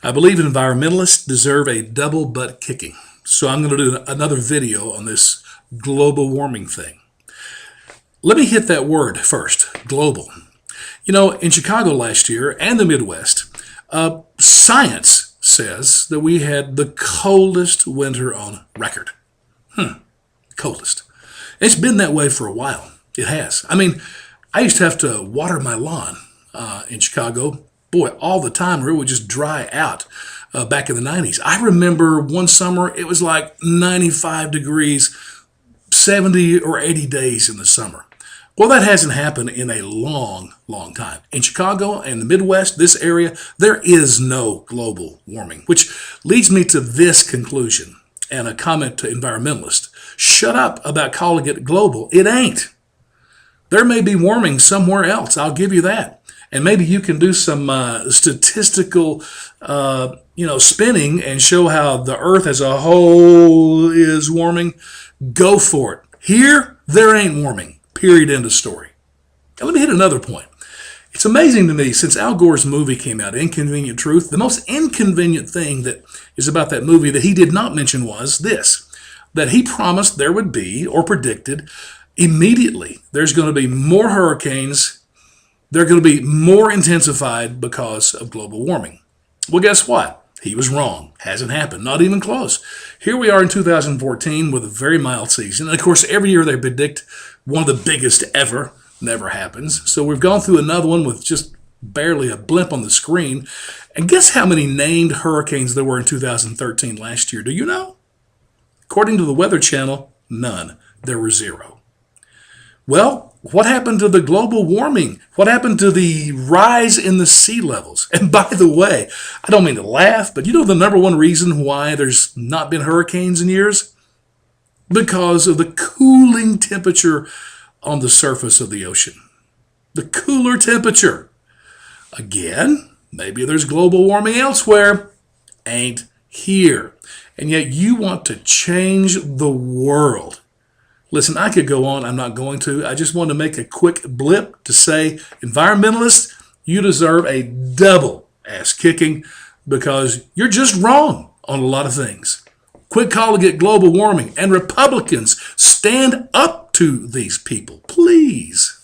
I believe environmentalists deserve a double butt kicking. So I'm going to do another video on this global warming thing. Let me hit that word first, global. You know, in Chicago last year and the Midwest, science says that we had the coldest winter on record. Coldest. It's been that way for a while. It has. I mean, I used to have to water my lawn in Chicago, boy, all the time, or it would just dry out back in the 90s. I remember one summer, it was like 95 degrees, 70 or 80 days in the summer. Well, that hasn't happened in a long, long time. In Chicago and the Midwest, this area, there is no global warming, which leads me to this conclusion and a comment to environmentalists. Shut up about calling it global. It ain't. There may be warming somewhere else. I'll give you that. And maybe you can do some statistical, spinning and show how the Earth as a whole is warming. Go for it. Here, there ain't warming. Period. End of story. Now, let me hit another point. It's amazing to me, since Al Gore's movie came out, Inconvenient Truth, the most inconvenient thing that is about that movie that he did not mention was this, that he promised there would be, or predicted, immediately there's going to be more hurricanes. They're going to be more intensified because of global warming. Well, guess what? He was wrong. Hasn't happened. Not even close. Here we are in 2014 with a very mild season. And of course, every year they predict one of the biggest ever. Never happens. So we've gone through another one with just barely a blimp on the screen. And guess how many named hurricanes there were in 2013 last year? Do you know? According to the Weather Channel, none. There were zero. Well, what happened to the global warming? What happened to the rise in the sea levels? And by the way, I don't mean to laugh, but you know the number one reason why there's not been hurricanes in years? Because of the cooling temperature on the surface of the ocean. The cooler temperature. Again, maybe there's global warming elsewhere. Ain't here. And yet you want to change the world. Listen, I could go on. I'm not going to. I just want to make a quick blip to say, environmentalists, you deserve a double ass kicking because you're just wrong on a lot of things. Quit calling it global warming. And Republicans, stand up to these people, please.